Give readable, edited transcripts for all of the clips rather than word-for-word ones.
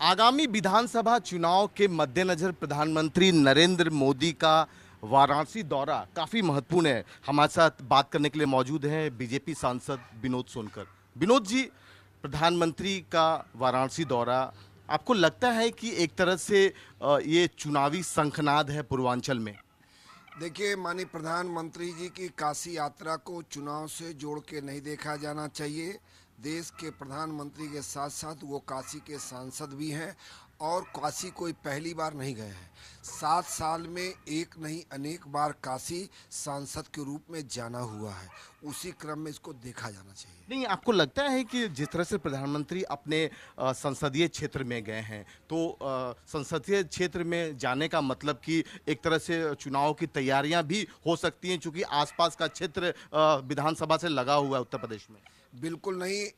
आगामी विधानसभा चुनाव के मद्देनजर प्रधानमंत्री नरेंद्र मोदी का वाराणसी दौरा काफ़ी महत्वपूर्ण है। हमारे साथ बात करने के लिए मौजूद हैं बीजेपी सांसद विनोद सोनकर। विनोद जी, प्रधानमंत्री का वाराणसी दौरा, आपको लगता है कि एक तरह से ये चुनावी शंखनाद है पूर्वांचल में? देखिए, माननीय प्रधानमंत्री जी की काशी यात्रा को चुनाव से जोड़ के नहीं देखा जाना चाहिए। देश के प्रधानमंत्री के साथ साथ वो काशी के सांसद भी हैं और काशी कोई पहली बार नहीं गए हैं। 7 साल में एक नहीं अनेक बार काशी सांसद के रूप में जाना हुआ है। उसी क्रम में इसको देखा जाना चाहिए। नहीं, आपको लगता है कि जिस तरह से प्रधानमंत्री अपने संसदीय क्षेत्र में गए हैं, तो संसदीय क्षेत्र में जाने का मतलब कि एक तरह से चुनाव की तैयारियां भी हो सकती हैं, चूंकि आसपास का क्षेत्र विधानसभा से लगा हुआ है उत्तर प्रदेश में? बिल्कुल नहीं।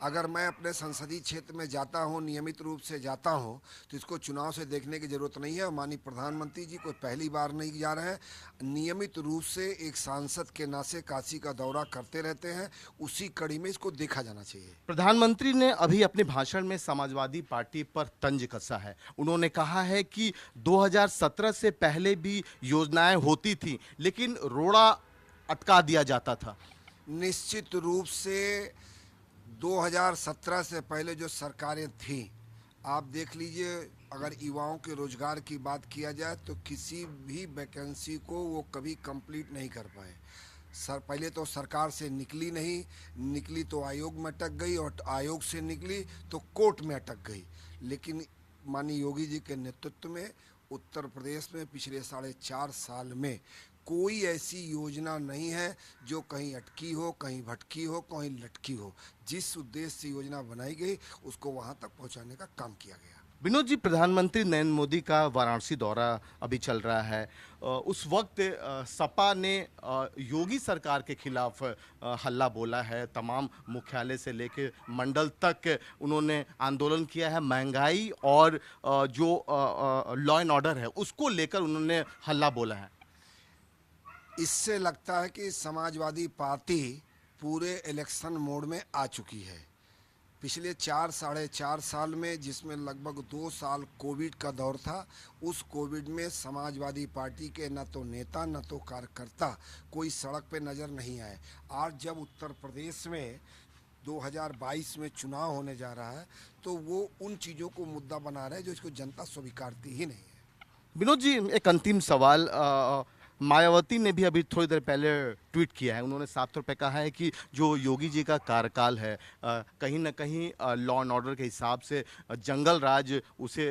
अगर मैं अपने संसदीय क्षेत्र में जाता हूं, नियमित रूप से जाता हूं, तो इसको चुनाव से देखने की ज़रूरत नहीं है। और माननीय प्रधानमंत्री जी कोई पहली बार नहीं जा रहे हैं, नियमित रूप से एक सांसद के नाते काशी का दौरा करते रहते हैं। उसी कड़ी में इसको देखा जाना चाहिए। प्रधानमंत्री ने अभी अपने भाषण में समाजवादी पार्टी पर तंज कसा है। उन्होंने कहा है कि 2017 से पहले भी योजनाएं होती थी, लेकिन रोड़ा अटका दिया जाता था। निश्चित रूप से 2017 से पहले जो सरकारें थीं, आप देख लीजिए, अगर युवाओं के रोजगार की बात किया जाए तो किसी भी वैकेंसी को वो कभी कंप्लीट नहीं कर पाए। पहले तो सरकार से निकली तो आयोग में अटक गई, और आयोग से निकली तो कोर्ट में अटक गई। लेकिन माननीय योगी जी के नेतृत्व में उत्तर प्रदेश में पिछले 4.5 साल में कोई ऐसी योजना नहीं है जो कहीं अटकी हो, कहीं भटकी हो, कहीं लटकी हो। जिस उद्देश्य से योजना बनाई गई उसको वहां तक पहुंचाने का काम किया गया। विनोद जी, प्रधानमंत्री नरेंद्र मोदी का वाराणसी दौरा अभी चल रहा है। उस वक्त सपा ने योगी सरकार के खिलाफ हल्ला बोला है। तमाम मुख्यालय से लेकर मंडल तक उन्होंने आंदोलन किया है। महंगाई और जो लॉ एंड ऑर्डर है उसको लेकर उन्होंने हल्ला बोला है। इससे लगता है कि समाजवादी पार्टी पूरे इलेक्शन मोड में आ चुकी है। पिछले 4-4.5 साल में, जिसमें लगभग 2 साल कोविड का दौर था, उस कोविड में समाजवादी पार्टी के न तो नेता न तो कार्यकर्ता कोई सड़क पे नज़र नहीं आए। आज जब उत्तर प्रदेश में 2022 में चुनाव होने जा रहा है, तो वो उन चीज़ों को मुद्दा बना रहे हैं जो इसको जनता स्वीकारती ही नहीं है। विनोद जी, एक अंतिम सवाल। मायावती ने भी अभी थोड़ी देर पहले ट्वीट किया है। उन्होंने साफ तौर पे कहा है कि जो योगी जी का कार्यकाल है, कहीं ना कहीं लॉ एंड ऑर्डर के हिसाब से जंगल राज उसे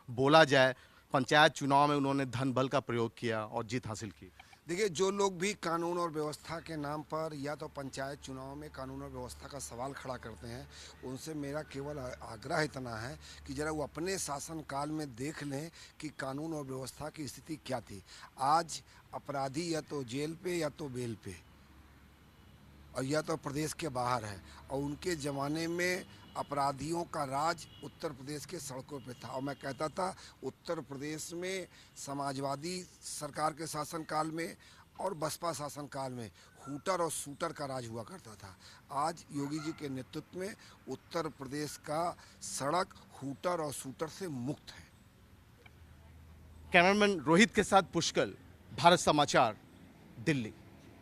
बोला जाए। पंचायत चुनाव में उन्होंने धन बल का प्रयोग किया और जीत हासिल की। देखिए, जो लोग भी कानून और व्यवस्था के नाम पर या तो पंचायत चुनाव में कानून और व्यवस्था का सवाल खड़ा करते हैं, उनसे मेरा केवल आग्रह इतना है कि ज़रा वो अपने शासनकाल में देख लें कि कानून और व्यवस्था की स्थिति क्या थी। आज अपराधी या तो जेल पे या तो बेल पे, और या तो प्रदेश के बाहर है। और उनके ज़माने में अपराधियों का राज उत्तर प्रदेश के सड़कों पे था। और मैं कहता था, उत्तर प्रदेश में समाजवादी सरकार के शासनकाल में और बसपा शासनकाल में हूटर और शूटर का राज हुआ करता था। आज योगी जी के नेतृत्व में उत्तर प्रदेश का सड़क हूटर और शूटर से मुक्त है। कैमरामैन रोहित के साथ पुष्कर, भारत समाचार, दिल्ली।